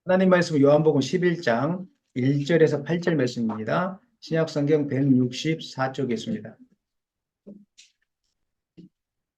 하나님 말씀 요한복음 11장 1절에서 8절 말씀입니다. 신약성경 164쪽에 있습니다.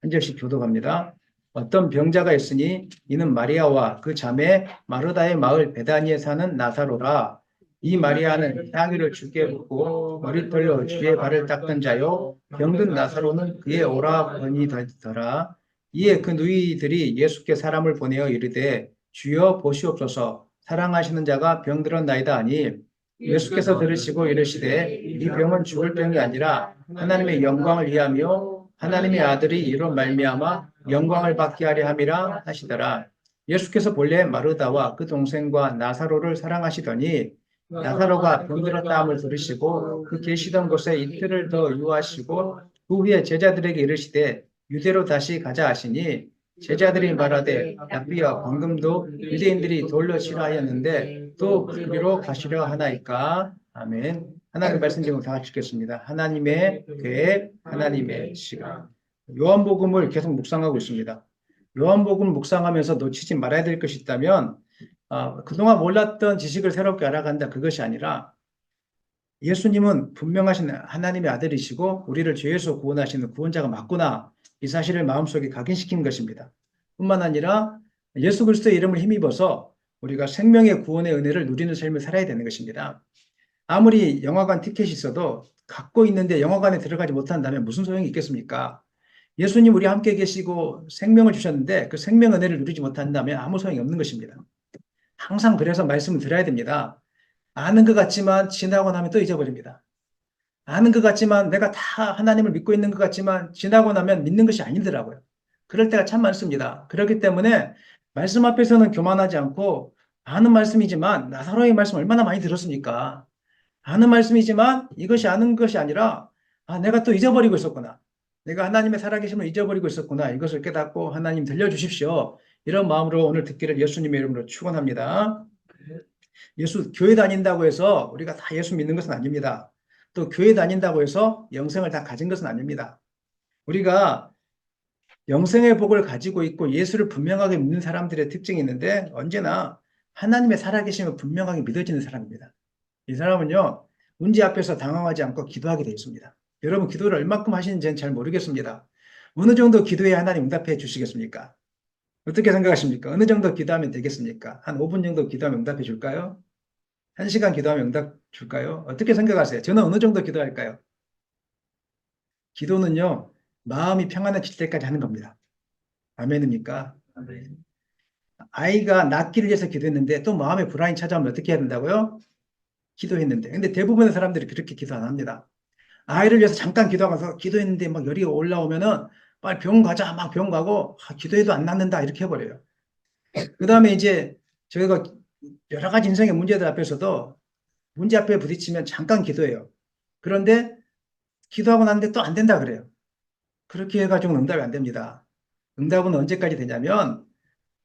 한 절씩 교독합니다. 어떤 병자가 있으니 이는 마리아와 그 자매 마르다의 마을 베다니에 사는 나사로라. 이 마리아는 향유를 주께 붓고 머리털로 주의 발을 닦던 자요 병든 나사로는 그의 오라버니더라. 이에 그 누이들이 예수께 사람을 보내어 이르되 주여 보시옵소서 사랑하시는 자가 병들었나이다 하니 예수께서 들으시고 이르시되 이 병은 죽을 병이 아니라 하나님의 영광을 위하며 하나님의 아들이 이로 말미암아 영광을 받게 하려 함이라 하시더라. 예수께서 본래 마르다와 그 동생과 나사로를 사랑하시더니 나사로가 병들었다 함을 들으시고 그 계시던 곳에 이틀을 더 유하시고 그 후에 제자들에게 이르시되 유대로 다시 가자 하시니 제자들이 말하되 랍비여 방금도 유대인들이 돌로 치라 하였는데 또 그리로 가시려 하나이까. 아멘. 하나님 말씀 제목 다 같이 읽겠습니다. 하나님의 계획, 하나님의 시간. 요한복음을 계속 묵상하고 있습니다. 요한복음 묵상하면서 놓치지 말아야 될 것이 있다면 그동안 몰랐던 지식을 새롭게 알아간다 그것이 아니라 예수님은 분명하신 하나님의 아들이시고 우리를 죄에서 구원하시는 구원자가 맞구나 이 사실을 마음속에 각인시킨 것입니다. 뿐만 아니라 예수 그리스도의 이름을 힘입어서 우리가 생명의 구원의 은혜를 누리는 삶을 살아야 되는 것입니다. 아무리 영화관 티켓이 있어도 갖고 있는데 영화관에 들어가지 못한다면 무슨 소용이 있겠습니까? 예수님 우리 함께 계시고 생명을 주셨는데 그 생명 은혜를 누리지 못한다면 아무 소용이 없는 것입니다. 항상 그래서 말씀을 드려야 됩니다. 아는 것 같지만 지나고 나면 또 잊어버립니다. 아는 것 같지만 내가 다 하나님을 믿고 있는 것 같지만 지나고 나면 믿는 것이 아니더라고요. 그럴 때가 참 많습니다. 그렇기 때문에 말씀 앞에서는 교만하지 않고 아는 말씀이지만 나사로의 말씀 얼마나 많이 들었습니까? 아는 말씀이지만 이것이 아는 것이 아니라 내가 또 잊어버리고 있었구나. 내가 하나님의 살아계심을 잊어버리고 있었구나. 이것을 깨닫고 하나님 들려주십시오. 이런 마음으로 오늘 듣기를 예수님의 이름으로 축원합니다. 예수 교회 다닌다고 해서 우리가 다 예수 믿는 것은 아닙니다. 또 교회 다닌다고 해서 영생을 다 가진 것은 아닙니다. 우리가 영생의 복을 가지고 있고 예수를 분명하게 믿는 사람들의 특징이 있는데 언제나 하나님의 살아계심을 분명하게 믿어지는 사람입니다. 이 사람은요, 문제 앞에서 당황하지 않고 기도하게 되어 있습니다. 여러분, 기도를 얼마큼 하시는지는 잘 모르겠습니다. 어느 정도 기도에 하나님 응답해 주시겠습니까? 어떻게 생각하십니까? 어느 정도 기도하면 되겠습니까? 한 5분 정도 기도하면 응답해 줄까요? 1시간 기도하면 응답 줄까요? 어떻게 생각하세요? 저는 어느 정도 기도할까요? 기도는요, 마음이 평안해질 때까지 하는 겁니다. 아멘입니까? 아멘. 아이가 낫기를 위해서 기도했는데 또 마음에 불안이 찾아오면 어떻게 해야 된다고요? 기도했는데. 근데 대부분의 사람들이 그렇게 기도 안 합니다. 아이를 위해서 잠깐 기도하면서 기도했는데 막 열이 올라오면은 빨리 병원 가자 막 병원 가고 기도해도 안 낫는다 이렇게 해버려요. 그 다음에 이제 저희가 여러 가지 인생의 문제들 앞에서도 문제 앞에 부딪히면 잠깐 기도해요. 그런데 기도하고 났는데 또 안 된다 그래요. 그렇게 해가지고는 응답이 안 됩니다. 응답은 언제까지 되냐면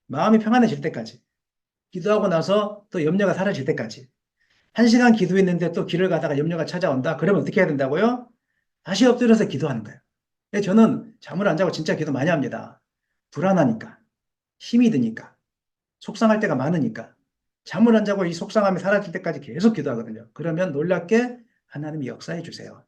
마음이 평안해질 때까지. 기도하고 나서 또 염려가 사라질 때까지. 1시간 기도했는데 또 길을 가다가 염려가 찾아온다. 그러면 어떻게 해야 된다고요? 다시 엎드려서 기도하는 거예요. 근데 저는 잠을 안 자고 진짜 기도 많이 합니다. 불안하니까, 힘이 드니까, 속상할 때가 많으니까. 잠을 안 자고 이 속상함이 사라질 때까지 계속 기도하거든요. 그러면 놀랍게 하나님이 역사해 주세요.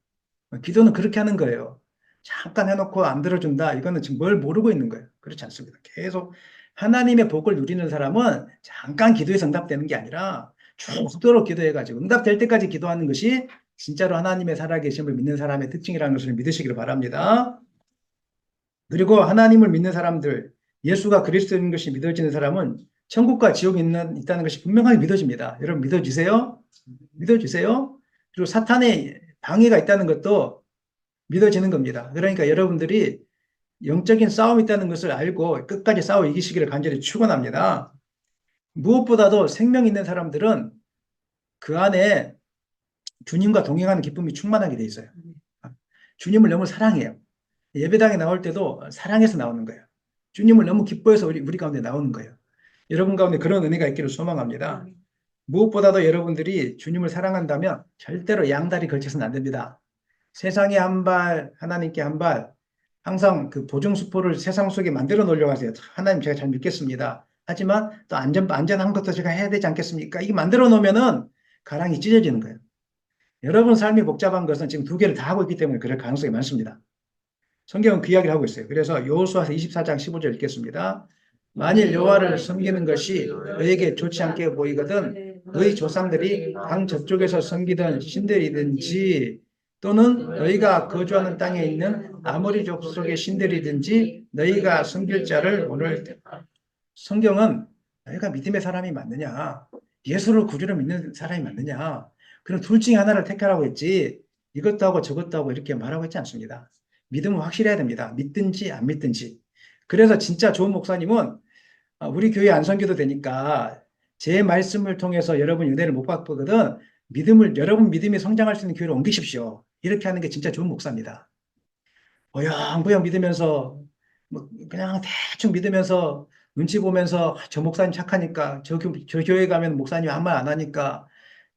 기도는 그렇게 하는 거예요. 잠깐 해놓고 안 들어준다. 이거는 지금 뭘 모르고 있는 거예요. 그렇지 않습니다. 계속 하나님의 복을 누리는 사람은 잠깐 기도해서 응답되는 게 아니라 죽도록 기도해가지고 응답될 때까지 기도하는 것이 진짜로 하나님의 살아계심을 믿는 사람의 특징이라는 것을 믿으시기를 바랍니다. 그리고 하나님을 믿는 사람들, 예수가 그리스도인 것이 믿어지는 사람은 천국과 지옥이 있다는 것이 분명하게 믿어집니다. 여러분 믿어지세요? 믿어주세요? 그리고 사탄의 방해가 있다는 것도 믿어지는 겁니다. 그러니까 여러분들이 영적인 싸움이 있다는 것을 알고 끝까지 싸워 이기시기를 간절히 축원합니다. 무엇보다도 생명 있는 사람들은 그 안에 주님과 동행하는 기쁨이 충만하게 돼 있어요. 주님을 너무 사랑해요. 예배당에 나올 때도 사랑해서 나오는 거예요. 주님을 너무 기뻐해서 우리 가운데 나오는 거예요. 여러분 가운데 그런 은혜가 있기를 소망합니다. 무엇보다도 여러분들이 주님을 사랑한다면 절대로 양다리 걸쳐서는 안 됩니다. 세상에 한 발, 하나님께 한 발, 항상 그 보증수포를 세상 속에 만들어 놓으려고 하세요. 하나님 제가 잘 믿겠습니다. 하지만 또 안전한 것도 제가 해야 되지 않겠습니까? 이게 만들어 놓으면은 가랑이 찢어지는 거예요. 여러분 삶이 복잡한 것은 지금 두 개를 다 하고 있기 때문에 그럴 가능성이 많습니다. 성경은 그 이야기를 하고 있어요. 그래서 여호수아서 24장 15절 읽겠습니다. 만일 여호와를 섬기는 것이 너에게 좋지 않게 보이거든 너희 조상들이 강 저쪽에서 섬기던 신들이든지 또는 너희가 거주하는 땅에 있는 아모리 족속의 신들이든지 너희가 섬길 자를 오늘 성경은 너희가 믿음의 사람이 맞느냐 예수를 구주로 믿는 사람이 맞느냐 그럼 둘 중에 하나를 택하라고 했지 이것도 하고 저것도 하고 이렇게 말하고 있지 않습니다. 믿음은 확실해야 됩니다. 믿든지 안 믿든지. 그래서 진짜 좋은 목사님은 우리 교회 안 섬겨도 되니까 제 말씀을 통해서 여러분 은혜를 못 받거든 여러분 믿음이 성장할 수 있는 교회로 옮기십시오. 이렇게 하는 게 진짜 좋은 목사입니다. 보영보영 믿으면서 뭐 그냥 대충 믿으면서 눈치 보면서 저 목사님 착하니까 저 교회 가면 목사님 아무 말 안 하니까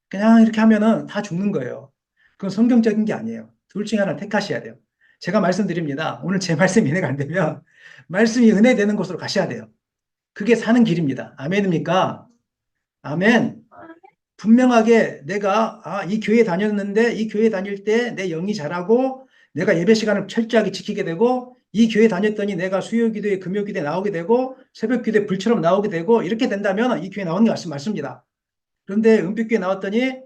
그냥 이렇게 하면은 다 죽는 거예요. 그건 성경적인 게 아니에요. 둘 중에 하나를 택하셔야 돼요. 제가 말씀드립니다. 오늘 제 말씀이 은혜가 안 되면 말씀이 은혜 되는 곳으로 가셔야 돼요. 그게 사는 길입니다. 아멘입니까? 아멘. 분명하게 내가 이 교회 다녔는데 이 교회 다닐 때 내 영이 자라고 내가 예배 시간을 철저하게 지키게 되고 이 교회 다녔더니 내가 수요 기도에 금요 기도에 나오게 되고 새벽 기도에 불처럼 나오게 되고 이렇게 된다면 이 교회 나오는 게 맞습니다. 그런데 은빛교회 나왔더니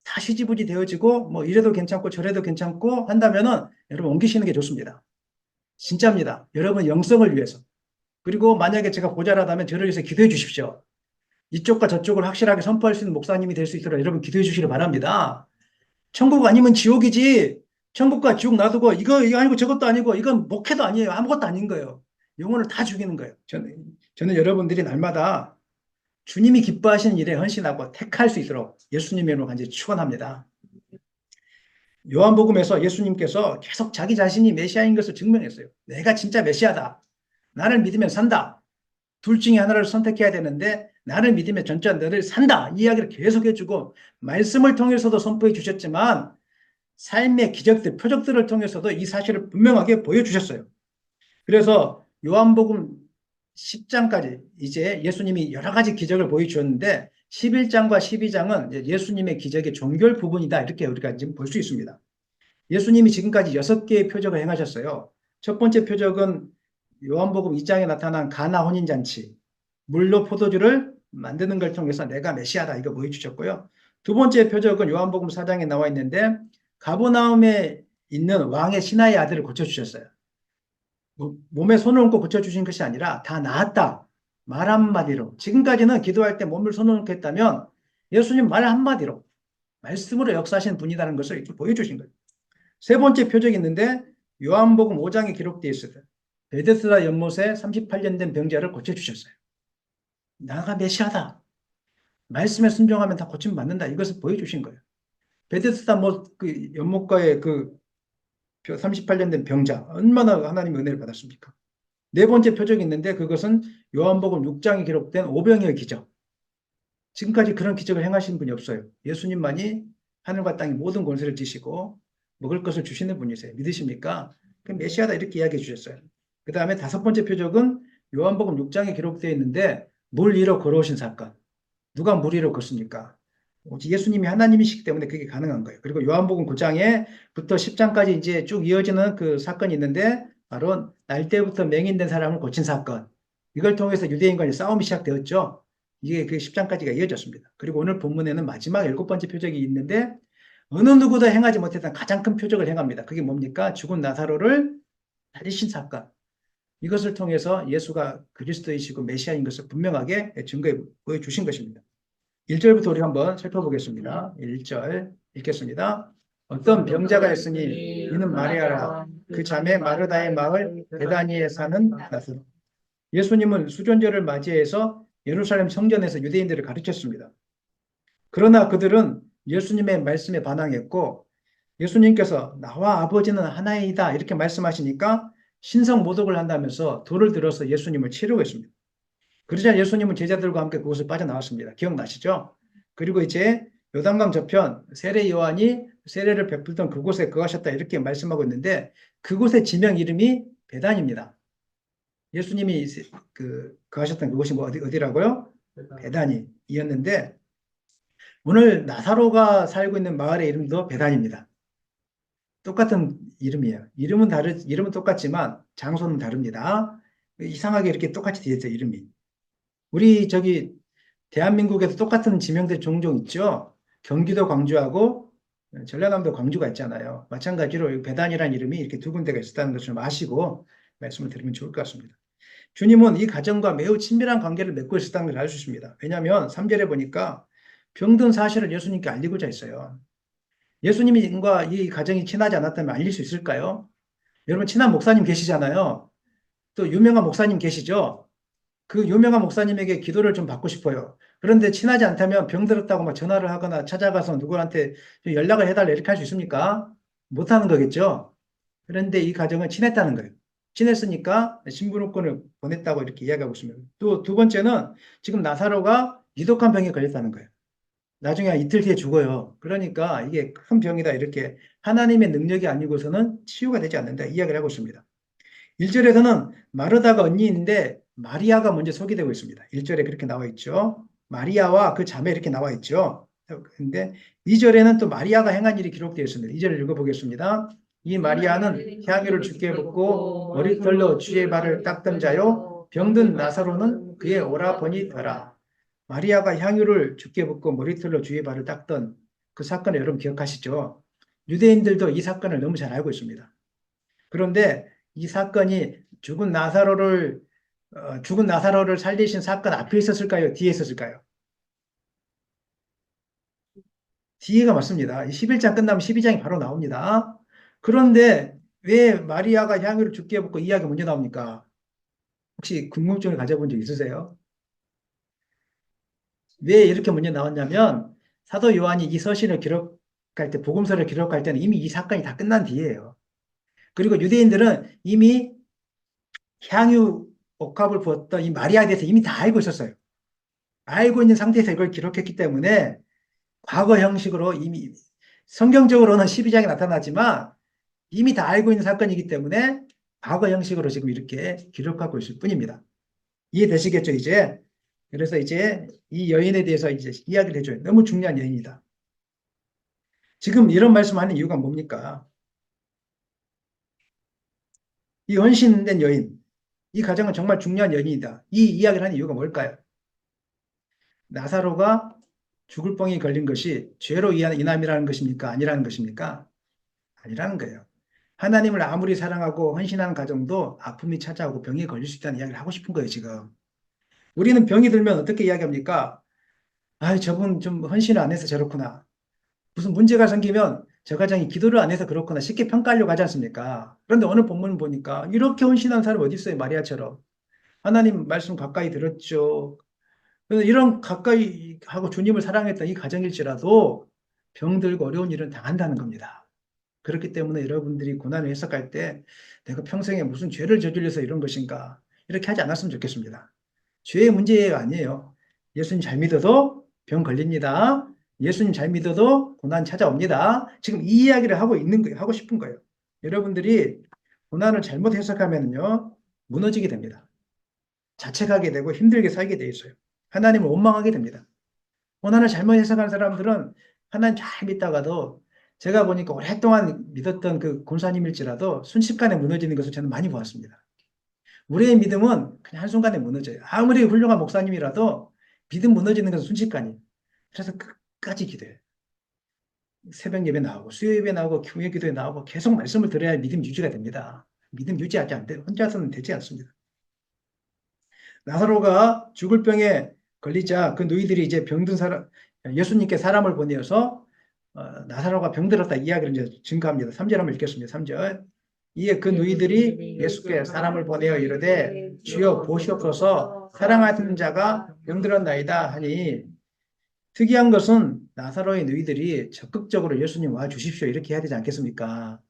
다 시지부지 되어지고 뭐 이래도 괜찮고 저래도 괜찮고 한다면은 여러분 옮기시는 게 좋습니다. 진짜입니다. 여러분 영성을 위해서. 그리고 만약에 제가 모자라다면 저를 위해서 기도해 주십시오. 이쪽과 저쪽을 확실하게 선포할 수 있는 목사님이 될 수 있도록 여러분 기도해 주시기 바랍니다. 천국 아니면 지옥이지. 천국과 지옥 놔두고 이거 아니고 저것도 아니고 이건 목회도 아니에요. 아무것도 아닌 거예요. 영혼을 다 죽이는 거예요. 저는 여러분들이 날마다 주님이 기뻐하시는 일에 헌신하고 택할 수 있도록 예수님의 이름으로 간절히 축원합니다. 요한복음에서 예수님께서 계속 자기 자신이 메시아인 것을 증명했어요. 내가 진짜 메시아다. 나를 믿으면 산다. 둘 중에 하나를 선택해야 되는데 나를 믿으면 전자 너를 산다. 이 이야기를 계속 해주고 말씀을 통해서도 선포해 주셨지만 삶의 기적들, 표적들을 통해서도 이 사실을 분명하게 보여주셨어요. 그래서 요한복음 10장까지 이제 예수님이 여러 가지 기적을 보여주셨는데 11장과 12장은 예수님의 기적의 종결 부분이다. 이렇게 우리가 지금 볼 수 있습니다. 예수님이 지금까지 6개의 표적을 행하셨어요. 첫 번째 표적은 요한복음 2장에 나타난 가나 혼인잔치, 물로 포도주를 만드는 걸 통해서 내가 메시아다 이거 보여주셨고요. 두 번째 표적은 요한복음 4장에 나와 있는데 가버나움에 있는 왕의 신하의 아들을 고쳐주셨어요. 몸에 손을 얹고 고쳐주신 것이 아니라 다 나았다. 말 한마디로. 지금까지는 기도할 때 몸을 손을 얹고 했다면 예수님 말 한마디로 말씀으로 역사하시는 분이라는 것을 이렇게 보여주신 거예요. 세 번째 표적이 있는데 요한복음 5장에 기록되어 있어요. 베데스다 연못에 38년 된 병자를 고쳐주셨어요. 나가 메시아다. 말씀에 순종하면 다 고침 받는다. 이것을 보여주신 거예요. 베데스다 그 연못가의 그 38년 된 병자 얼마나 하나님의 은혜를 받았습니까? 네 번째 표적이 있는데 그것은 요한복음 6장에 기록된 오병이어 기적. 지금까지 그런 기적을 행하신 분이 없어요. 예수님만이 하늘과 땅의 모든 권세를 지시고 먹을 것을 주시는 분이세요. 믿으십니까? 그 메시아다 이렇게 이야기해 주셨어요. 그 다음에 다섯 번째 표적은 요한복음 6장에 기록되어 있는데 물 위로 걸어오신 사건. 누가 물 위로 걷습니까? 예수님이 하나님이시기 때문에 그게 가능한 거예요. 그리고 요한복음 9장에부터 10장까지 이제 쭉 이어지는 그 사건이 있는데 바로 날 때부터 맹인된 사람을 고친 사건. 이걸 통해서 유대인과의 싸움이 시작되었죠. 이게 그 10장까지가 이어졌습니다. 그리고 오늘 본문에는 마지막 7번째 표적이 있는데 어느 누구도 행하지 못했던 가장 큰 표적을 행합니다. 그게 뭡니까? 죽은 나사로를 살리신 사건. 이것을 통해서 예수가 그리스도이시고 메시아인 것을 분명하게 증거해 보여주신 것입니다. 1절부터 우리 한번 살펴보겠습니다. 1절 읽겠습니다. 어떤 병자가 있으니 이는 마리아라 그 자매 마르다의 마을 베다니에 사는 나사로. 예수님은 수전절을 맞이해서 예루살렘 성전에서 유대인들을 가르쳤습니다. 그러나 그들은 예수님의 말씀에 반항했고 예수님께서 나와 아버지는 하나이다 이렇게 말씀하시니까 신성 모독을 한다면서 돌을 들어서 예수님을 치려고 했습니다. 그러자 예수님은 제자들과 함께 그곳을 빠져나왔습니다. 기억나시죠? 그리고 이제 요단강 저편 세례 요한이 세례를 베풀던 그곳에 거하셨다 이렇게 말씀하고 있는데 그곳의 지명 이름이 베단입니다. 예수님이 거하셨던 그곳이 뭐 어디라고요? 베다니였는데 오늘 나사로가 살고 있는 마을의 이름도 베다니입니다. 똑같은 이름이에요. 이름은 똑같지만 장소는 다릅니다. 이상하게 이렇게 똑같이 되어 있어요, 이름이. 우리 대한민국에서 똑같은 지명들 종종 있죠. 경기도 광주하고 전라남도 광주가 있잖아요. 마찬가지로 베단이라는 이름이 이렇게 두 군데가 있었다는 것을 좀 아시고 말씀을 드리면 좋을 것 같습니다. 주님은 이 가정과 매우 친밀한 관계를 맺고 있었다는 걸 알 수 있습니다. 왜냐하면 3절에 보니까 병든 사실을 예수님께 알리고자 했어요. 예수님과 이 가정이 친하지 않았다면 알릴 수 있을까요? 여러분 친한 목사님 계시잖아요. 또 유명한 목사님 계시죠? 그 유명한 목사님에게 기도를 좀 받고 싶어요. 그런데 친하지 않다면 병들었다고 막 전화를 하거나 찾아가서 누구한테 좀 연락을 해달라 이렇게 할 수 있습니까? 못하는 거겠죠? 그런데 이 가정은 친했다는 거예요. 친했으니까 신분권을 보냈다고 이렇게 이야기하고 있습니다. 또 두 번째는 지금 나사로가 위독한 병에 걸렸다는 거예요. 나중에 한 이틀 뒤에 죽어요. 그러니까 이게 큰 병이다 이렇게 하나님의 능력이 아니고서는 치유가 되지 않는다 이야기를 하고 있습니다. 1절에서는 마르다가 언니인데 마리아가 먼저 소개되고 있습니다. 1절에 그렇게 나와 있죠. 마리아와 그 자매 이렇게 나와 있죠. 근데 2절에는 또 마리아가 행한 일이 기록되어 있습니다. 2절을 읽어보겠습니다. 이 마리아는 향유를 주께 붓고 머리털로 주의 발을 닦던 자요 병든 나사로는 그의 오라버니 더라. 마리아가 향유를 주께 붓고 머리털로 주의 발을 닦던 그 사건을 여러분 기억하시죠? 유대인들도 이 사건을 너무 잘 알고 있습니다. 그런데 이 사건이 죽은 나사로를 살리신 사건 앞에 있었을까요? 뒤에 있었을까요? 뒤에가 맞습니다. 11장 끝나면 12장이 바로 나옵니다. 그런데 왜 마리아가 향유를 주께 붓고 이야기 먼저 나옵니까? 혹시 궁금증을 가져본 적 있으세요? 왜 이렇게 먼저 나왔냐면 사도 요한이 이 서신을 기록할 때 복음서를 기록할 때는 이미 이 사건이 다 끝난 뒤에요. 그리고 유대인들은 이미 향유 옥합을 부었던 이 마리아에 대해서 이미 다 알고 있었어요. 알고 있는 상태에서 이걸 기록했기 때문에 과거 형식으로 이미 성경적으로는 12장에 나타나지만 이미 다 알고 있는 사건이기 때문에 과거 형식으로 지금 이렇게 기록하고 있을 뿐입니다. 이해되시겠죠, 이제? 그래서 이제 이 여인에 대해서 이제 이야기를 해줘요. 너무 중요한 여인이다. 지금 이런 말씀하는 이유가 뭡니까? 이 헌신된 여인, 이 가정은 정말 중요한 여인이다. 이 이야기를 하는 이유가 뭘까요? 나사로가 죽을 병이 걸린 것이 죄로 인함이라는 것입니까? 아니라는 것입니까? 아니라는 거예요. 하나님을 아무리 사랑하고 헌신하는 가정도 아픔이 찾아오고 병이 걸릴 수 있다는 이야기를 하고 싶은 거예요, 지금. 우리는 병이 들면 어떻게 이야기합니까? 아, 저분 좀 헌신을 안 해서 저렇구나. 무슨 문제가 생기면 저 가정이 기도를 안 해서 그렇구나. 쉽게 평가하려고 하지 않습니까? 그런데 오늘 본문을 보니까 이렇게 헌신한 사람이 어디 있어요, 마리아처럼. 하나님 말씀 가까이 들었죠. 그래서 이런 가까이 하고 주님을 사랑했던 이 가정일지라도 병들고 어려운 일은 당한다는 겁니다. 그렇기 때문에 여러분들이 고난을 해석할 때 내가 평생에 무슨 죄를 저질러서 이런 것인가 이렇게 하지 않았으면 좋겠습니다. 죄의 문제가 아니에요. 예수님 잘 믿어도 병 걸립니다. 예수님 잘 믿어도 고난 찾아옵니다. 지금 이 이야기를 하고 있는 거예요. 하고 싶은 거예요. 여러분들이 고난을 잘못 해석하면요 무너지게 됩니다. 자책하게 되고 힘들게 살게 돼 있어요. 하나님을 원망하게 됩니다. 고난을 잘못 해석한 사람들은 하나님 잘 믿다가도 제가 보니까 오랫동안 믿었던 그 권사님일지라도 순식간에 무너지는 것을 저는 많이 보았습니다. 우리의 믿음은 그냥 한순간에 무너져요. 아무리 훌륭한 목사님이라도 믿음 무너지는 것은 순식간이에요. 그래서 끝까지 기도해요. 새벽 예배 나오고 수요 예배 나오고 교회 기도에 나오고 계속 말씀을 들어야 믿음 유지가 됩니다. 믿음 유지하지 않대 혼자서는 되지 않습니다. 나사로가 죽을 병에 걸리자 그 누이들이 이제 병든 사람, 예수님께 사람을 보내어서 나사로가 병들었다 이야기를 이제 증거합니다. 3절 한번 읽겠습니다. 3절. 이에 그 누이들이 예수께 사람을 보내어 이르되 주여 보시옵소서 사랑하는 자가 병들었나이다 하니 특이한 것은 나사로의 누이들이 적극적으로 예수님 와 주십시오 이렇게 해야 되지 않겠습니까?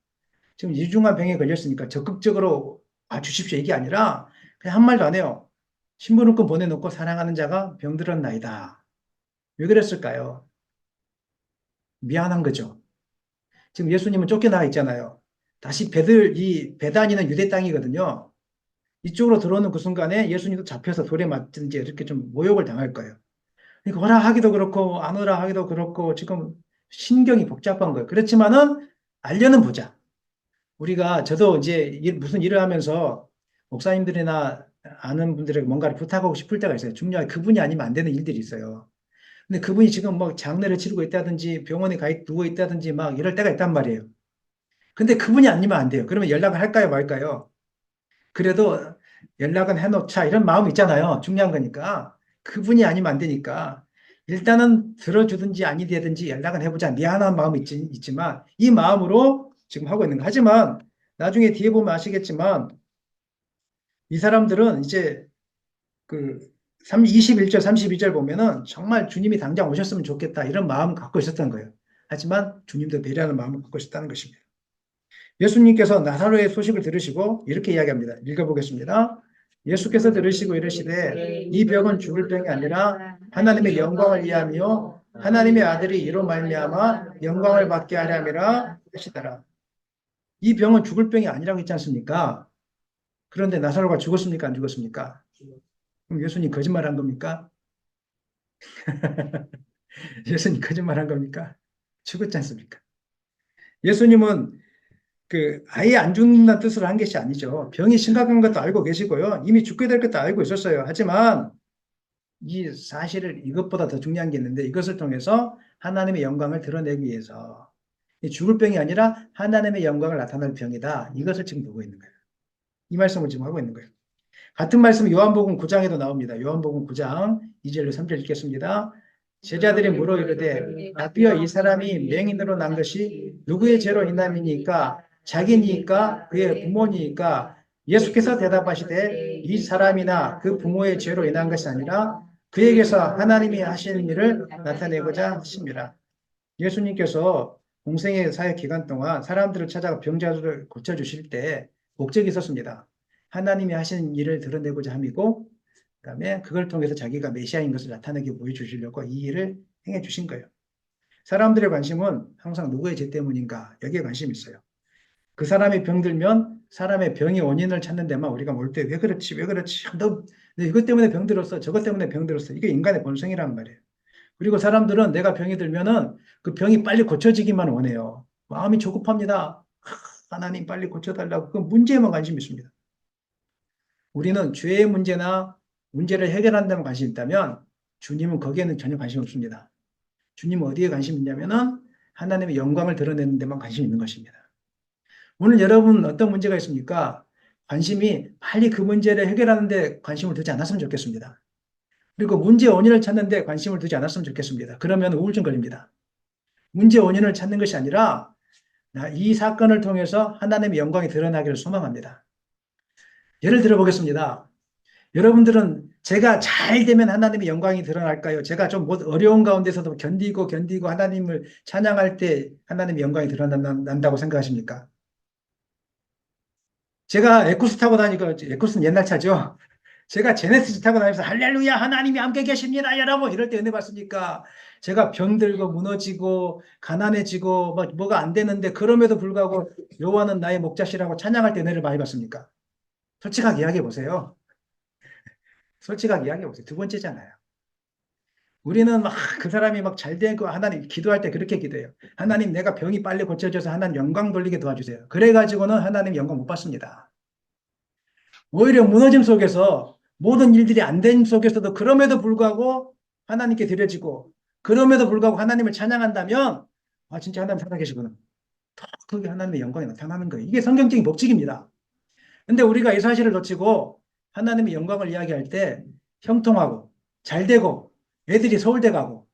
지금 이중한 병에 걸렸으니까 적극적으로 와 주십시오 이게 아니라 그냥 한 말도 안 해요. 신부름꾼 보내놓고 사랑하는 자가 병들었나이다. 왜 그랬을까요? 미안한 거죠. 지금 예수님은 쫓겨나가 있잖아요. 다시 이 베다니는 유대 땅이거든요. 이쪽으로 들어오는 그 순간에 예수님도 잡혀서 돌에 맞든지 이렇게 좀 모욕을 당할 거예요. 그러니까 오라 하기도 그렇고 안 오라 하기도 그렇고 지금 신경이 복잡한 거예요. 그렇지만은 알려는 보자. 우리가 저도 이제 무슨 일을 하면서 목사님들이나 아는 분들에게 뭔가를 부탁하고 싶을 때가 있어요. 중요하게 그분이 아니면 안 되는 일들이 있어요. 근데 그분이 지금 뭐 장례를 치르고 있다든지 병원에 누워 있다든지 막 이럴 때가 있단 말이에요. 근데 그분이 아니면 안 돼요. 그러면 연락을 할까요, 말까요? 그래도 연락은 해놓자 이런 마음 있잖아요. 중요한 거니까. 그분이 아니면 안 되니까. 일단은 들어주든지 아니 되든지 연락은 해보자. 미안한 마음이 있지만 이 마음으로 지금 하고 있는 거. 하지만 나중에 뒤에 보면 아시겠지만 이 사람들은 이제 그 21절, 32절 보면은 정말 주님이 당장 오셨으면 좋겠다 이런 마음을 갖고 있었던 거예요. 하지만 주님도 배려하는 마음을 갖고 있었다는 것입니다. 예수님께서 나사로의 소식을 들으시고 이렇게 이야기합니다. 읽어보겠습니다. 예수께서 들으시고 이르시되 이 병은 죽을 병이 아니라 하나님의 영광을 위하며 하나님의 아들이 이로 말미암아 영광을 받게 하려 함이라 하시더라. 이 병은 죽을 병이 아니라고 했지 않습니까? 그런데 나사로가 죽었습니까? 안 죽었습니까? 그럼 예수님 거짓말한 겁니까? 예수님 거짓말한 겁니까? 죽었지 않습니까? 예수님은 아예 안 죽는다는 뜻으로 한 것이 아니죠. 병이 심각한 것도 알고 계시고요. 이미 죽게 될 것도 알고 있었어요. 하지만 이 사실을 이것보다 더 중요한 게 있는데 이것을 통해서 하나님의 영광을 드러내기 위해서 죽을 병이 아니라 하나님의 영광을 나타낼 병이다. 이것을 지금 보고 있는 거예요. 이 말씀을 지금 하고 있는 거예요. 같은 말씀 요한복음 9장에도 나옵니다. 요한복음 9장 2절로 3절 읽겠습니다. 제자들이 물어 이르되 라비어 이 사람이 맹인으로 난 것이 누구의 죄로 인함이니까 자기니까 그의 부모니까 예수께서 대답하시되 이 사람이나 그 부모의 죄로 인한 것이 아니라 그에게서 하나님이 하시는 일을 나타내고자 하십니다. 예수님께서 공생의 사역 기간 동안 사람들을 찾아가 병자들을 고쳐주실 때 목적이 있었습니다. 하나님이 하시는 일을 드러내고자 함이고 그다음에 그걸 통해서 자기가 메시아인 것을 나타내게 보여주시려고 이 일을 행해 주신 거예요. 사람들의 관심은 항상 누구의 죄 때문인가 여기에 관심이 있어요. 그 사람이 병들면 사람의 병의 원인을 찾는 데만 우리가 몰 때 왜 그렇지 왜 그렇지 너 이것 때문에 병들었어 저것 때문에 병들었어 이게 인간의 본성이란 말이에요. 그리고 사람들은 내가 병이 들면은 그 병이 빨리 고쳐지기만 원해요. 마음이 조급합니다. 하나님 빨리 고쳐달라고 그 문제에만 관심이 있습니다. 우리는 죄의 문제나 문제를 해결하는 데만 관심이 있다면 주님은 거기에는 전혀 관심 없습니다. 주님은 어디에 관심이 있냐면은 하나님의 영광을 드러내는 데만 관심이 있는 것입니다. 오늘 여러분 어떤 문제가 있습니까? 관심이 빨리 그 문제를 해결하는 데 관심을 두지 않았으면 좋겠습니다. 그리고 문제 원인을 찾는 데 관심을 두지 않았으면 좋겠습니다. 그러면 우울증 걸립니다. 문제 원인을 찾는 것이 아니라 이 사건을 통해서 하나님의 영광이 드러나기를 소망합니다. 예를 들어 보겠습니다. 여러분들은 제가 잘 되면 하나님의 영광이 드러날까요? 제가 좀 어려운 가운데서도 견디고 하나님을 찬양할 때 하나님의 영광이 드러난다고 생각하십니까? 제가 에쿠스 타고 다니고, 에쿠스는 옛날 차죠? 제가 제네시스 타고 다니면서 할렐루야 하나님이 함께 계십니다 여러분 이럴 때 은혜 받습니까? 제가 병들고 무너지고 가난해지고 뭐가 안 되는데 그럼에도 불구하고 여호와는 나의 목자시라고 찬양할 때 은혜를 많이 받습니까? 솔직하게 이야기해 보세요. 솔직하게 이야기해 보세요. 두 번째잖아요. 우리는 막 그 사람이 막 잘 되고 하나님 기도할 때 그렇게 기도해요. 하나님 내가 병이 빨리 고쳐져서 하나님 영광 돌리게 도와주세요. 그래가지고는 하나님 영광 못 받습니다. 오히려 무너짐 속에서 모든 일들이 안 된 속에서도 그럼에도 불구하고 하나님께 드려지고 그럼에도 불구하고 하나님을 찬양한다면 아 진짜 하나님 살아계시구나. 더 크게 하나님의 영광이 나타나는 거예요. 이게 성경적인 법칙입니다. 근데 우리가 이 사실을 놓치고 하나님의 영광을 이야기할 때 형통하고 잘 되고 애들이 서울대 가고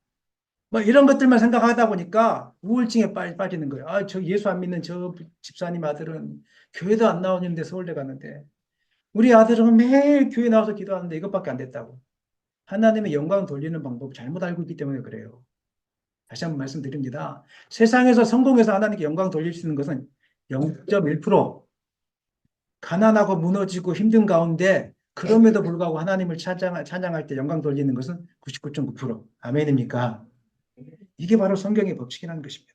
뭐 이런 것들만 생각하다 보니까 우울증에 빠지는 거예요. 아, 저 예수 안 믿는 저 집사님 아들은 교회도 안 나오는데 서울대 갔는데 우리 아들은 매일 교회 나와서 기도하는데 이것밖에 안 됐다고. 하나님의 영광 돌리는 방법 잘못 알고 있기 때문에 그래요. 다시 한번 말씀드립니다. 세상에서 성공해서 하나님께 영광 돌릴 수 있는 것은 0.1%. 가난하고 무너지고 힘든 가운데 그럼에도 불구하고 하나님을 찬양할 때 영광 돌리는 것은 99.9%. 아멘입니까? 이게 바로 성경의 법칙이라는 것입니다.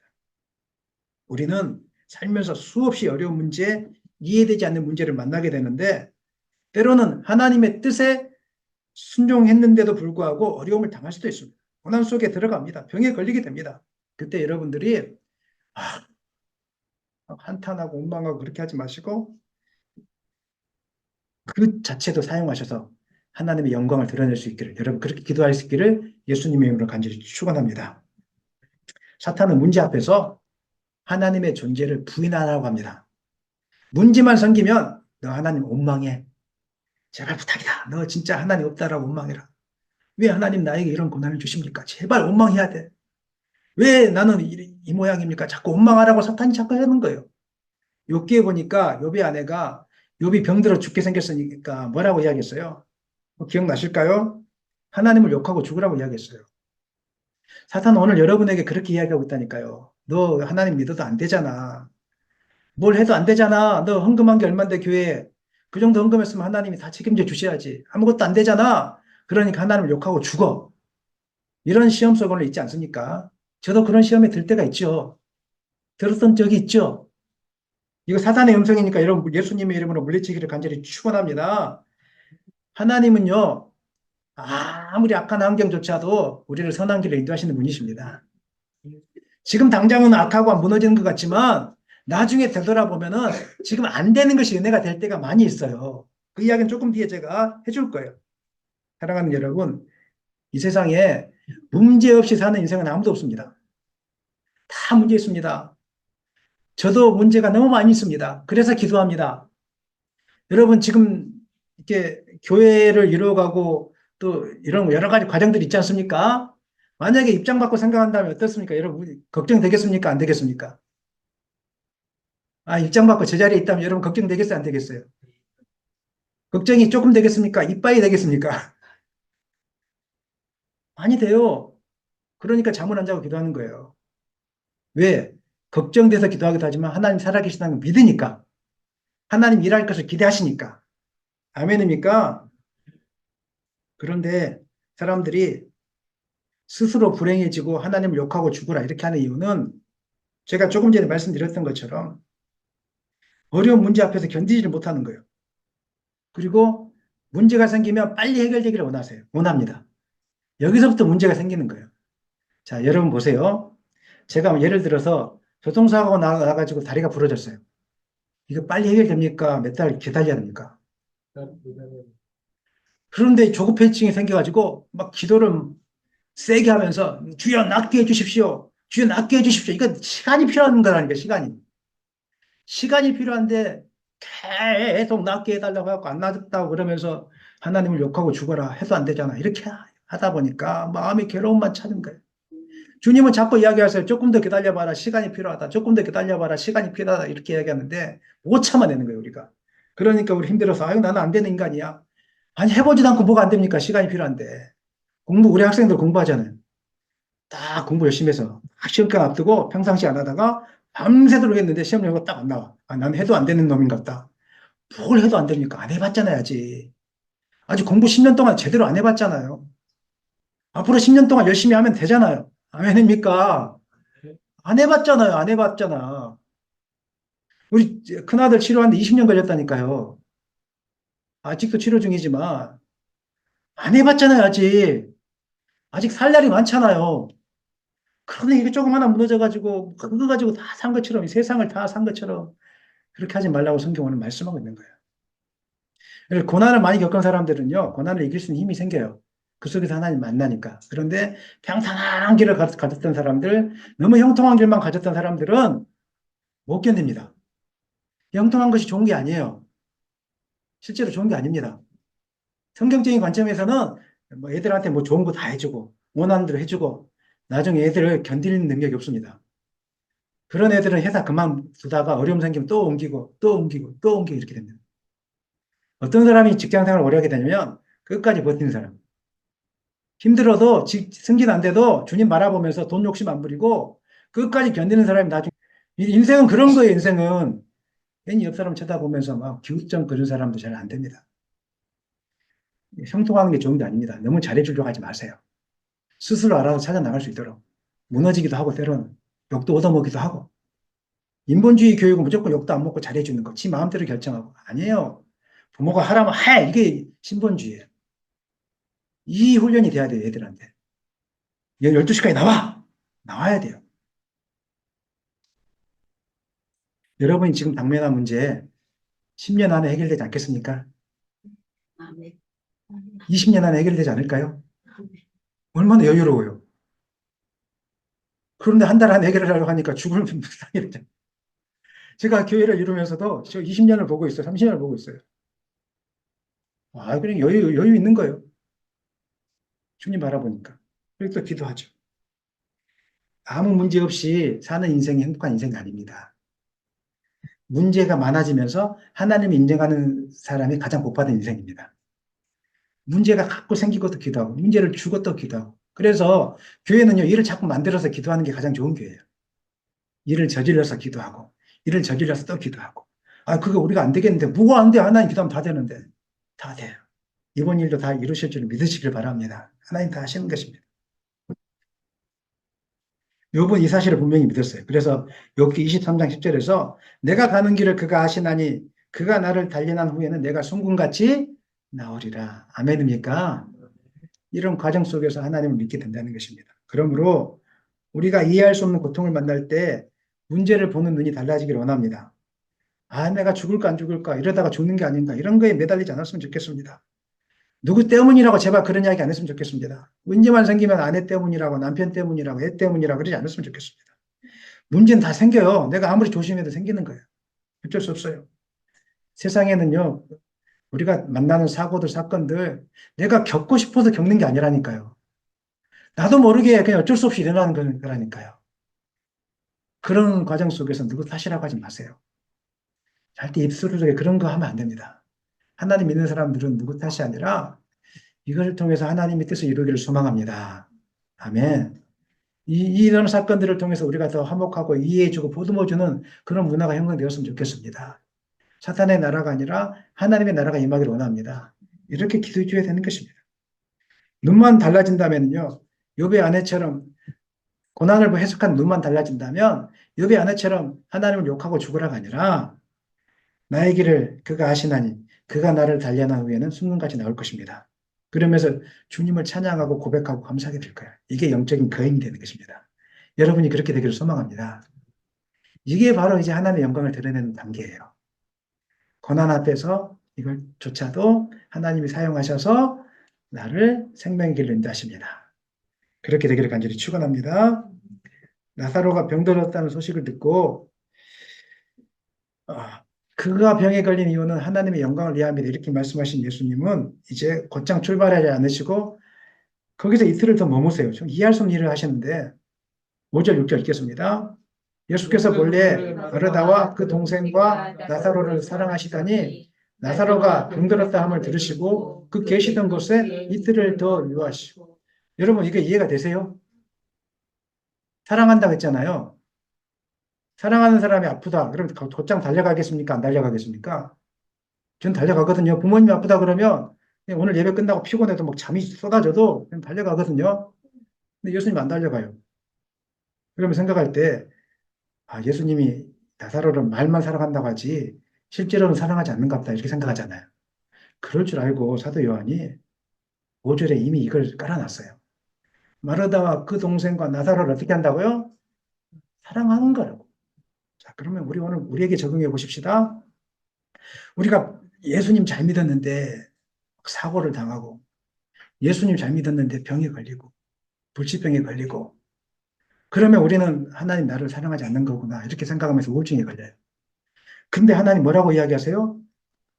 우리는 살면서 수없이 어려운 문제, 이해되지 않는 문제를 만나게 되는데 때로는 하나님의 뜻에 순종했는데도 불구하고 어려움을 당할 수도 있습니다. 고난 속에 들어갑니다. 병에 걸리게 됩니다. 그때 여러분들이 아, 한탄하고 원망하고 그렇게 하지 마시고 그 자체도 사용하셔서 하나님의 영광을 드러낼 수 있기를, 여러분 그렇게 기도할 수 있기를 예수님의 이름으로 간절히 축원합니다. 사탄은 문제 앞에서 하나님의 존재를 부인하라고 합니다. 문제만 생기면 너 하나님 원망해. 제발 부탁이다. 너 진짜 하나님 없다라고 원망해라. 왜 하나님 나에게 이런 고난을 주십니까? 제발 원망해야 돼. 왜 나는 이 모양입니까? 자꾸 원망하라고 사탄이 자꾸 하는 거예요. 욥기에 보니까 욥의 아내가 욥이 병들어 죽게 생겼으니까 뭐라고 이야기했어요? 기억나실까요? 하나님을 욕하고 죽으라고 이야기했어요. 사탄은 오늘 여러분에게 그렇게 이야기하고 있다니까요. 너 하나님 믿어도 안 되잖아. 뭘 해도 안 되잖아. 너 헌금한 게 얼만데 교회에. 그 정도 헌금했으면 하나님이 다 책임져 주셔야지. 아무것도 안 되잖아. 그러니까 하나님을 욕하고 죽어. 이런 시험 속으로 있지 않습니까? 저도 그런 시험에 들 때가 있죠. 들었던 적이 있죠. 이거 사단의 음성이니까 여러분 예수님의 이름으로 물리치기를 간절히 축원합니다. 하나님은요. 아무리 악한 환경조차도 우리를 선한 길로 인도하시는 분이십니다. 지금 당장은 악하고 무너지는 것 같지만 나중에 되돌아보면은 지금 안 되는 것이 은혜가 될 때가 많이 있어요. 그 이야기는 조금 뒤에 제가 해줄 거예요. 사랑하는 여러분, 이 세상에 문제 없이 사는 인생은 아무도 없습니다. 다 문제 있습니다. 저도 문제가 너무 많이 있습니다. 그래서 기도합니다. 여러분 지금 이렇게 교회를 이루어가고 또 이런 여러 가지 과정들이 있지 않습니까? 만약에 입장 바꿔 생각한다면 어떻습니까? 여러분 걱정되겠습니까? 안 되겠습니까? 입장 바꿔 제자리에 있다면 여러분 걱정되겠어요? 안 되겠어요? 걱정이 조금 되겠습니까? 이빠이 되겠습니까? 많이 돼요. 그러니까 잠을 안 자고 기도하는 거예요. 왜? 걱정돼서 기도하기도 하지만 하나님 살아계시다는 걸 믿으니까. 하나님 일할 것을 기대하시니까. 아멘입니까? 그런데 사람들이 스스로 불행해지고 하나님을 욕하고 죽으라 이렇게 하는 이유는 제가 조금 전에 말씀드렸던 것처럼 어려운 문제 앞에서 견디지를 못하는 거예요. 그리고 문제가 생기면 빨리 해결되기를 원합니다. 여기서부터 문제가 생기는 거예요. 자, 여러분 보세요. 제가 예를 들어서 교통사고가 나가지고 다리가 부러졌어요. 이거 빨리 해결됩니까? 몇 달 기다려야 됩니까? 그런데 조급해증이 생겨가지고 막 기도를 세게 하면서 주여 낫게 해주십시오. 주여 낫게 해주십시오. 이건 시간이 필요한 거라니까, 시간이. 시간이 필요한데 계속 낫게 해달라고 하고 안 낫다고 그러면서 하나님을 욕하고 죽어라 해도 안 되잖아. 이렇게 하다 보니까 마음이 괴로움만 찾는 거예요. 주님은 자꾸 이야기하세요. 조금 더 기다려봐라. 시간이 필요하다. 조금 더 기다려봐라. 시간이 필요하다. 이렇게 이야기하는데 못 참아내는 거예요, 우리가. 그러니까 우리 힘들어서 아유, 나는 안 되는 인간이야. 아니, 해보지도 않고 뭐가 안 됩니까? 시간이 필요한데. 우리 학생들 공부하잖아요. 딱 공부 열심히 해서 시험장 앞두고 평상시 안 하다가 밤새도록 했는데 시험 결과 딱 안 나와. 난 해도 안 되는 놈인 것 같다. 뭘 해도 안 됩니까? 안 해봤잖아요, 아직. 아직 공부 10년 동안 제대로 안 해봤잖아요. 앞으로 10년 동안 열심히 하면 되잖아요. 아멘입니까? 안 해봤잖아요. 안 해봤잖아. 우리 큰아들 치료하는데 20년 걸렸다니까요. 아직도 치료 중이지만 안 해봤잖아요, 아직. 아직 살 날이 많잖아요. 그런데 이게 조금 하나 무너져가지고 그거 가지고 다 산 것처럼 이 세상을 다 산 것처럼 그렇게 하지 말라고 성경은 말씀하고 있는 거예요. 그래서 고난을 많이 겪은 사람들은요, 고난을 이길 수 있는 힘이 생겨요. 그 속에서 하나님 만나니까. 그런데 평탄한 길을 가졌던 사람들, 너무 형통한 길만 가졌던 사람들은 못 견딥니다. 형통한 것이 좋은 게 아니에요. 실제로 좋은 게 아닙니다. 성경적인 관점에서는 뭐 애들한테 뭐 좋은 거 다 해주고, 원하는 대로 해주고, 나중에 애들을 견디는 능력이 없습니다. 그런 애들은 회사 그만두다가 어려움 생기면 또 옮기고, 또 옮기고, 또 옮기고 이렇게 됩니다. 어떤 사람이 직장 생활을 오래 하게 되냐면 끝까지 버티는 사람. 힘들어도 승진 안 돼도 주님 바라보면서 돈 욕심 안 부리고 끝까지 견디는 사람이 나중에 인생은 그런 거예요. 인생은 괜히 옆 사람 쳐다보면서 막 기웃점 그런 사람도 잘 안 됩니다. 형통하는 게 좋은 게 아닙니다. 너무 잘해주려고 하지 마세요. 스스로 알아서 찾아 나갈 수 있도록 무너지기도 하고 때로는 욕도 얻어먹기도 하고 인본주의 교육은 무조건 욕도 안 먹고 잘해주는 거. 지 마음대로 결정하고 아니에요. 부모가 하라면 해. 이게 신본주의예요. 이 훈련이 돼야 돼요, 애들한테. 12시까지 나와! 나와야 돼요. 여러분이 지금 당면한 문제 10년 안에 해결되지 않겠습니까? 20년 안에 해결되지 않을까요? 얼마나 여유로워요. 그런데 한 달 안에 해결을 하려고 하니까 죽을 상이죠. 제가 교회를 이루면서도 저 20년을 보고 있어요. 30년을 보고 있어요. 아, 그냥 여유 있는 거예요. 주님 바라보니까. 그리고 또 기도하죠. 아무 문제 없이 사는 인생이 행복한 인생이 아닙니다. 문제가 많아지면서 하나님을 인정하는 사람이 가장 복받은 인생입니다. 문제가 자꾸 생기고도 기도하고, 문제를 주고 또 기도하고. 그래서 교회는요, 일을 자꾸 만들어서 기도하는 게 가장 좋은 교회예요. 일을 저질러서 기도하고, 일을 저질러서 또 기도하고. 아, 그거 우리가 안 되겠는데, 뭐가 안 돼? 하나님 기도하면 다 되는데. 다 돼요. 이번 일도 다 이루실 줄 믿으시길 바랍니다. 하나님 다 하시는 것입니다. 요번 이 사실을 분명히 믿었어요. 그래서 여기 23장 10절에서 내가 가는 길을 그가 아시나니 그가 나를 단련한 후에는 내가 순금같이 나오리라. 아멘입니까? 이런 과정 속에서 하나님을 믿게 된다는 것입니다. 그러므로 우리가 이해할 수 없는 고통을 만날 때 문제를 보는 눈이 달라지기를 원합니다. 아, 내가 죽을까 안 죽을까 이러다가 죽는 게 아닌가 이런 거에 매달리지 않았으면 좋겠습니다. 누구 때문이라고 제발 그런 이야기 안 했으면 좋겠습니다. 문제만 생기면 아내 때문이라고 남편 때문이라고 애 때문이라고 그러지 않았으면 좋겠습니다. 문제는 다 생겨요. 내가 아무리 조심해도 생기는 거예요. 어쩔 수 없어요. 세상에는요, 우리가 만나는 사고들, 사건들, 내가 겪고 싶어서 겪는 게 아니라니까요. 나도 모르게 그냥 어쩔 수 없이 일어나는 거라니까요. 그런 과정 속에서 누구 탓이라고 하지 마세요. 절대 입술을 그런 거 하면 안 됩니다. 하나님 믿는 사람들은 누구 탓이 아니라 이것을 통해서 하나님의 뜻을 이루기를 소망합니다. 아멘. 이런 사건들을 통해서 우리가 더 화목하고 이해해주고 보듬어주는 그런 문화가 형성되었으면 좋겠습니다. 사탄의 나라가 아니라 하나님의 나라가 임하기를 원합니다. 이렇게 기도해 줘야 되는 것입니다. 눈만 달라진다면요. 욥의 아내처럼 고난을 해석한 눈만 달라진다면 욥의 아내처럼 하나님을 욕하고 죽으라가 아니라 나의 길을 그가 아시나니 그가 나를 단련한 후에는 순금같이 나올 것입니다. 그러면서 주님을 찬양하고 고백하고 감사하게 될 거예요. 이게 영적인 거인이 되는 것입니다. 여러분이 그렇게 되기를 소망합니다. 이게 바로 이제 하나님의 영광을 드러내는 단계예요. 고난 앞에서 이걸조차도 하나님이 사용하셔서 나를 생명의 길로 인도하십니다. 그렇게 되기를 간절히 축원합니다. 나사로가 병들었다는 소식을 듣고 그가 병에 걸린 이유는 하나님의 영광을 위함이다 이렇게 말씀하신 예수님은 이제 곧장 출발하지 않으시고 거기서 이틀을 더 머무세요. 좀 이해할 수 없는 일을 하시는데 5절 6절 읽겠습니다. 예수께서 본래 마르다와 그 동생과 나사로를 사랑하시더니 나사로가 병들었다 함을 들으시고 그 계시던 곳에 이틀을 더 유하시고. 여러분 이게 이해가 되세요? 사랑한다고 했잖아요. 사랑하는 사람이 아프다. 그럼 곧장 달려가겠습니까? 안 달려가겠습니까? 전 달려가거든요. 부모님이 아프다 그러면 오늘 예배 끝나고 피곤해도 막 잠이 쏟아져도 그냥 달려가거든요. 근데 예수님 안 달려가요. 그러면 생각할 때 예수님이 나사로를 말만 사랑한다고 하지 실제로는 사랑하지 않는가 보다 이렇게 생각하잖아요. 그럴 줄 알고 사도 요한이 5절에 이미 이걸 깔아놨어요. 마르다와 그 동생과 나사로를 어떻게 한다고요? 사랑하는 거라고. 자, 그러면 우리 오늘 우리에게 적용해 보십시다. 우리가 예수님 잘 믿었는데 사고를 당하고 예수님 잘 믿었는데 병에 걸리고 불치병에 걸리고 그러면 우리는 하나님 나를 사랑하지 않는 거구나 이렇게 생각하면서 우울증에 걸려요. 근데 하나님 뭐라고 이야기하세요?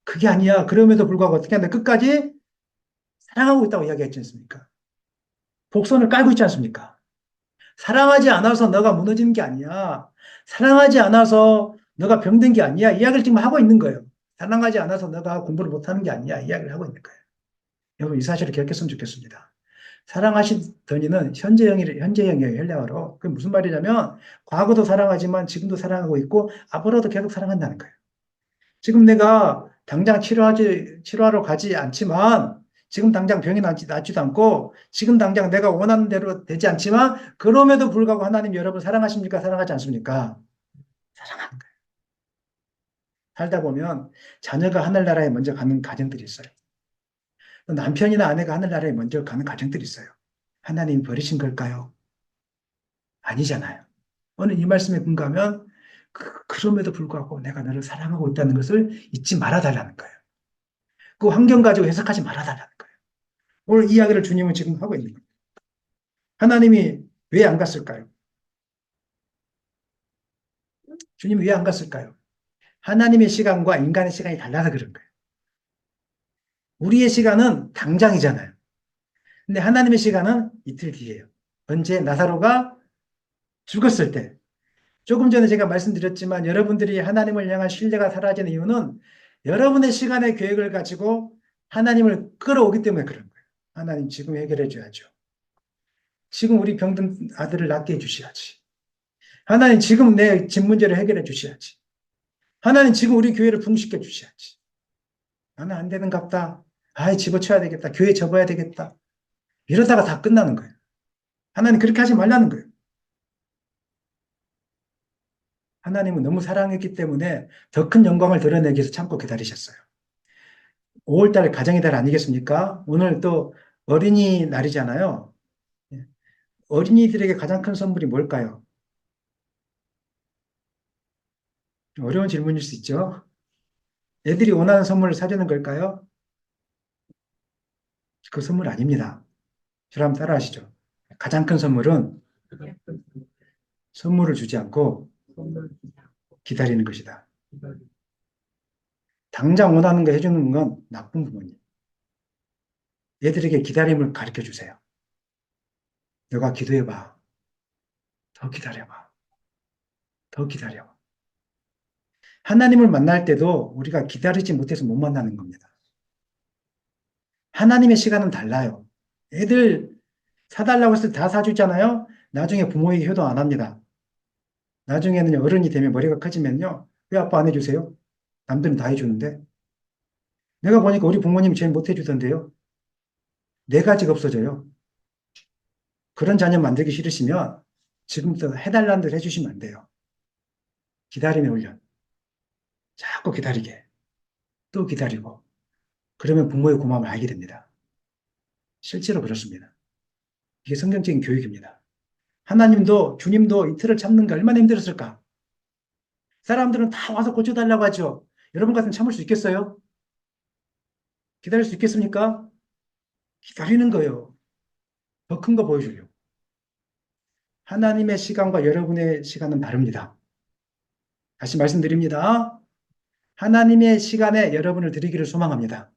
그게 아니야. 그럼에도 불구하고 어떻게 한다? 끝까지 사랑하고 있다고 이야기했지 않습니까? 복선을 깔고 있지 않습니까? 사랑하지 않아서 너가 무너지는 게 아니야. 사랑하지 않아서 너가 병든 게 아니야. 이야기를 지금 하고 있는 거예요. 사랑하지 않아서 너가 공부를 못하는 게 아니야. 이야기를 하고 있는 거예요. 여러분 이 사실을 기억했으면 좋겠습니다. 사랑하시더니는 현재형이에요. 헬라어로. 그게 무슨 말이냐면 과거도 사랑하지만 지금도 사랑하고 있고 앞으로도 계속 사랑한다는 거예요. 지금 내가 당장 치료하러 가지 않지만, 지금 당장 병이 낫지도 않고, 지금 당장 내가 원하는 대로 되지 않지만, 그럼에도 불구하고 하나님 여러분 사랑하십니까? 사랑하지 않습니까? 사랑하는 거예요. 살다 보면 자녀가 하늘나라에 먼저 가는 가정들이 있어요. 또 남편이나 아내가 하늘나라에 먼저 가는 가정들이 있어요. 하나님이 버리신 걸까요? 아니잖아요. 오늘 이 말씀에 근거하면 그럼에도 불구하고 내가 너를 사랑하고 있다는 것을 잊지 말아달라는 거예요. 그 환경 가지고 해석하지 말아달라는 거예요. 오늘 이야기를 주님은 지금 하고 있는 거예요. 하나님이 왜 안 갔을까요? 주님이 왜 안 갔을까요? 하나님의 시간과 인간의 시간이 달라서 그런 거예요. 우리의 시간은 당장이잖아요. 근데 하나님의 시간은 이틀 뒤에요. 언제? 나사로가 죽었을 때. 조금 전에 제가 말씀드렸지만 여러분들이 하나님을 향한 신뢰가 사라지는 이유는 여러분의 시간의 계획을 가지고 하나님을 끌어오기 때문에 그런 거예요. 하나님 지금 해결해 줘야죠. 지금 우리 병든 아들을 낫게 해주셔야지. 하나님 지금 내 집 문제를 해결해 주셔야지. 하나님 지금 우리 교회를 붕식해 주셔야지. 나는 안 되는갑다. 아이 집어쳐야 되겠다. 교회 접어야 되겠다. 이러다가 다 끝나는 거예요. 하나님 그렇게 하지 말라는 거예요. 하나님은 너무 사랑했기 때문에 더 큰 영광을 드러내기 위해서 참고 기다리셨어요. 5월달 가정의 달 아니겠습니까? 오늘 또 어린이날이잖아요. 예. 어린이들에게 가장 큰 선물이 뭘까요? 좀 어려운 질문일 수 있죠. 애들이 원하는 선물을 사주는 걸까요? 그 선물 아닙니다. 저랑 따라 하시죠. 가장 큰 선물은 선물을 주지 않고 기다리는 것이다. 당장 원하는 거 해주는 건 나쁜 부모님. 애들에게 기다림을 가르쳐 주세요. 너가 기도해봐. 더 기다려봐. 더 기다려. 하나님을 만날 때도 우리가 기다리지 못해서 못 만나는 겁니다. 하나님의 시간은 달라요. 애들 사달라고 해서 다 사주잖아요. 나중에 부모에게 효도 안 합니다. 나중에는 어른이 되면 머리가 커지면요. 왜 아빠 안 해주세요? 남들은 다 해주는데. 내가 보니까 우리 부모님이 제일 못 해주던데요. 네 가지가 없어져요. 그런 자녀 만들기 싫으시면 지금부터 해달라는 대로 해주시면 안 돼요. 기다림의 훈련. 자꾸 기다리게. 또 기다리고. 그러면 부모의 고마움을 알게 됩니다. 실제로 그렇습니다. 이게 성경적인 교육입니다. 하나님도 주님도 이틀을 참는 게 얼마나 힘들었을까? 사람들은 다 와서 고쳐달라고 하죠. 여러분 같으면 참을 수 있겠어요? 기다릴 수 있겠습니까? 기다리는 거예요. 더 큰 거 보여주려고. 하나님의 시간과 여러분의 시간은 다릅니다. 다시 말씀드립니다. 하나님의 시간에 여러분을 드리기를 소망합니다.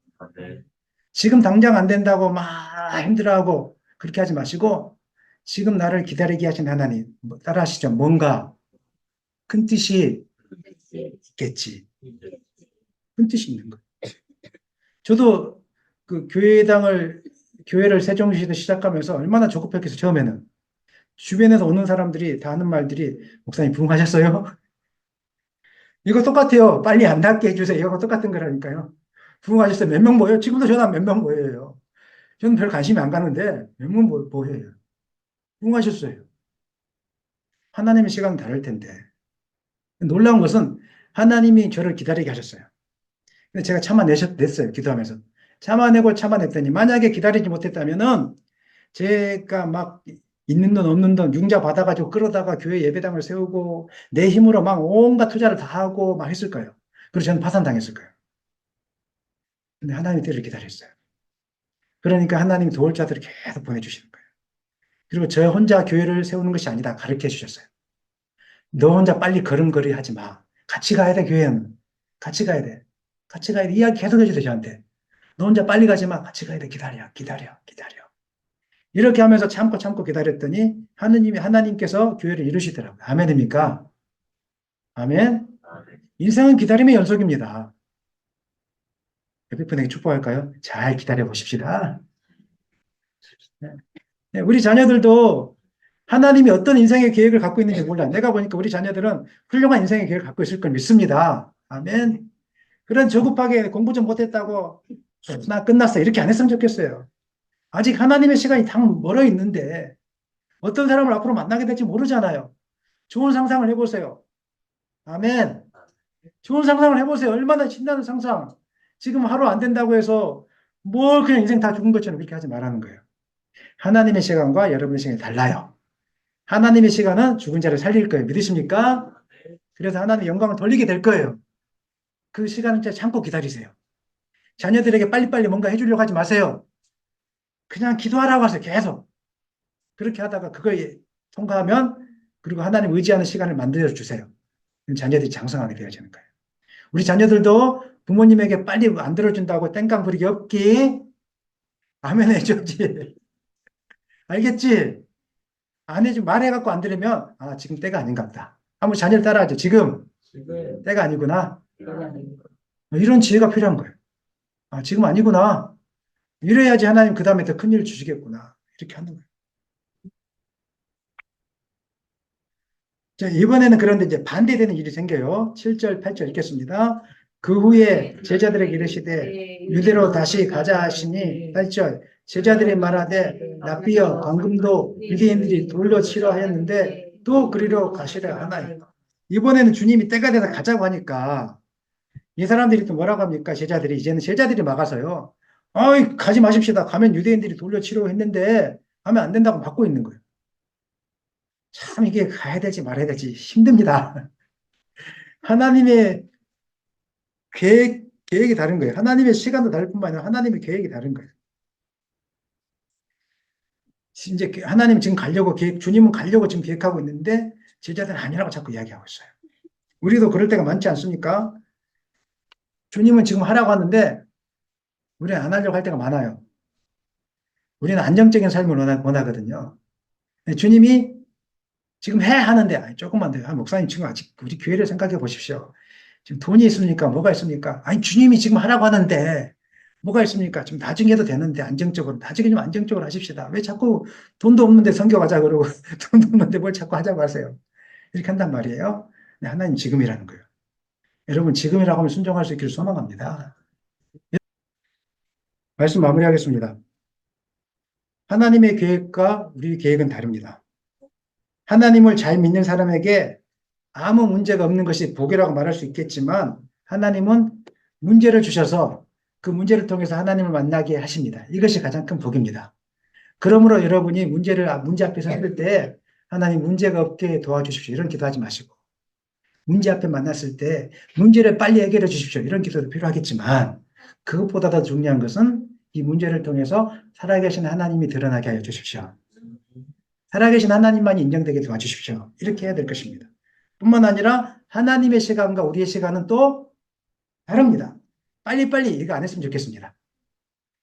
지금 당장 안 된다고 막 힘들어하고 그렇게 하지 마시고 지금 나를 기다리게 하신 하나님 따라 하시죠. 뭔가 큰 뜻이 있겠지. 큰 뜻이 있는 거예요. 저도 그 교회를 세종시에서 시작하면서 얼마나 조급했겠어요. 처음에는. 주변에서 오는 사람들이 다 하는 말들이 목사님 부흥하셨어요? 이거 똑같아요. 빨리 안 닿게 해주세요. 이거 똑같은 거라니까요. 부흥하셨어요. 몇 명 모여요? 지금도 전화 몇 명 모여요. 저는 별 관심이 안 가는데 몇 명 모여요. 부흥하셨어요. 하나님의 시간은 다를 텐데. 놀라운 것은 하나님이 저를 기다리게 하셨어요. 근데 제가 냈어요. 기도하면서. 참아내고 참아냈더니 만약에 기다리지 못했다면은 제가 막 있는 돈 없는 돈 융자 받아가지고 끌어다가 교회 예배당을 세우고 내 힘으로 막 온갖 투자를 다 하고 막 했을 거예요. 그래서 저는 파산당했을 거예요. 근데 하나님이 때를 기다렸어요. 그러니까 하나님이 도울 자들을 계속 보내주시는 거예요. 그리고 저 혼자 교회를 세우는 것이 아니다 가르쳐 주셨어요. 너 혼자 빨리 걸음걸이 하지 마. 같이 가야 돼, 교회는. 같이 가야 돼. 같이 가야 돼. 이야기 계속 해주세요, 저한테. 너 혼자 빨리 가지 마. 같이 가야 돼. 기다려, 기다려, 기다려. 이렇게 하면서 참고 참고 기다렸더니 하나님께서 교회를 이루시더라고요. 아멘입니까? 아멘. 인생은 기다림의 연속입니다. 옆에 분에게 축복할까요? 잘 기다려 보십시다. 네, 우리 자녀들도 하나님이 어떤 인생의 계획을 갖고 있는지 몰라. 내가 보니까 우리 자녀들은 훌륭한 인생의 계획을 갖고 있을 걸 믿습니다. 아멘. 그런 저급하게 공부 좀 못했다고 나 끝났어. 이렇게 안 했으면 좋겠어요. 아직 하나님의 시간이 당 멀어 있는데 어떤 사람을 앞으로 만나게 될지 모르잖아요. 좋은 상상을 해보세요. 아멘. 좋은 상상을 해보세요. 얼마나 신나는 상상. 지금 하루 안 된다고 해서 뭘 그냥 인생 다 죽은 것처럼 그렇게 하지 말라는 거예요. 하나님의 시간과 여러분의 시간이 달라요. 하나님의 시간은 죽은 자를 살릴 거예요. 믿으십니까? 그래서 하나님의 영광을 돌리게 될 거예요. 그 시간을 진짜 참고 기다리세요. 자녀들에게 빨리빨리 뭔가 해주려고 하지 마세요. 그냥 기도하라고 하세요. 계속. 그렇게 하다가 그걸 통과하면 그리고 하나님 의지하는 시간을 만들어 주세요. 자녀들이 장성하게 되어지는 거예요. 우리 자녀들도 부모님에게 빨리 만들어준다고 땡깡 부리기 없기. 아멘 해줘야지. 알겠지? 안 해주 말해갖고 안 들으면 아 지금 때가 아닌가 보다. 한번 자녀를 따라하죠. 지금 때가 아니구나. 이런 지혜가 필요한 거예요. 아 지금 아니구나. 이래야지 하나님 그 다음에 더 큰 일을 주시겠구나. 이렇게 하는 거예요. 자, 이번에는 그런데 이제 반대되는 일이 생겨요. 7절, 8절 읽겠습니다. 그 후에 제자들에게 이르시되 유대로 다시 가자 하시니 8절 제자들이 말하되 랍비여 방금도 유대인들이 돌려 치러 하였는데 또 그리로 가시려 하나요. 이번에는 주님이 때가 돼서 가자고 하니까 이 사람들이 또 뭐라고 합니까? 제자들이 이제는 제자들이 막아서요. 아이 가지 마십시다. 가면 유대인들이 돌려 치려 했는데 하면 안 된다고 막고 있는 거예요. 참 이게 가야 될지 말아야 될지 힘듭니다. 하나님의 계획이 다른 거예요. 하나님의 시간도 다를 뿐만 아니라 하나님의 계획이 다른 거예요. 이제 하나님 지금 가려고 주님은 가려고 지금 계획하고 있는데 제자들은 아니라고 자꾸 이야기하고 있어요. 우리도 그럴 때가 많지 않습니까? 주님은 지금 하라고 하는데 우리는 안 하려고 할 때가 많아요. 우리는 안정적인 삶을 원하거든요. 주님이 지금 해 하는데 아니, 조금만 더. 목사님 지금 아직 우리 교회를 생각해 보십시오. 지금 돈이 있습니까? 뭐가 있습니까? 아니 주님이 지금 하라고 하는데 뭐가 있습니까? 좀 나중에 해도 되는데 안정적으로 나중에 좀 안정적으로 하십시다. 왜 자꾸 돈도 없는데 선교하자 그러고 돈도 없는데 뭘 자꾸 하자고 하세요. 이렇게 한단 말이에요. 네, 하나님 지금이라는 거예요. 여러분 지금이라고 하면 순종할 수 있기를 소망합니다. 말씀 마무리하겠습니다. 하나님의 계획과 우리 계획은 다릅니다. 하나님을 잘 믿는 사람에게 아무 문제가 없는 것이 복이라고 말할 수 있겠지만 하나님은 문제를 주셔서 그 문제를 통해서 하나님을 만나게 하십니다. 이것이 가장 큰 복입니다. 그러므로 여러분이 문제 앞에 섰을 때 하나님 문제가 없게 도와주십시오. 이런 기도하지 마시고 문제 앞에 만났을 때 문제를 빨리 해결해 주십시오. 이런 기도도 필요하겠지만 그것보다 더 중요한 것은 이 문제를 통해서 살아계신 하나님이 드러나게 하여 주십시오. 살아계신 하나님만이 인정되게 도와주십시오. 이렇게 해야 될 것입니다. 뿐만 아니라 하나님의 시간과 우리의 시간은 또 다릅니다. 빨리빨리 이거 안 했으면 좋겠습니다.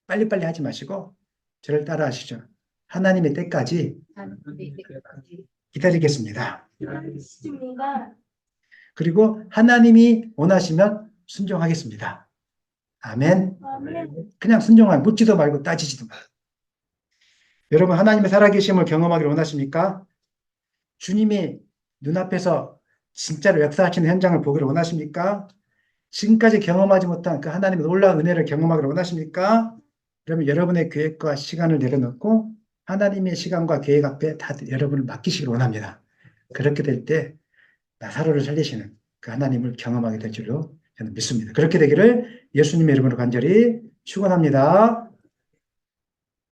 빨리빨리 하지 마시고 저를 따라 하시죠. 하나님의 때까지 기다리겠습니다. 그리고 하나님이 원하시면 순종하겠습니다. 아멘. 그냥 순종하면 묻지도 말고 따지지도 마. 여러분 하나님의 살아계심을 경험하기를 원하십니까? 주님이 눈앞에서 진짜로 역사하시는 현장을 보기를 원하십니까? 지금까지 경험하지 못한 그 하나님의 놀라운 은혜를 경험하기를 원하십니까? 그러면 여러분의 계획과 시간을 내려놓고 하나님의 시간과 계획 앞에 다 여러분을 맡기시길 원합니다. 그렇게 될 때 나사로를 살리시는 그 하나님을 경험하게 될 줄로 저는 믿습니다. 그렇게 되기를 예수님의 이름으로 간절히 축원합니다.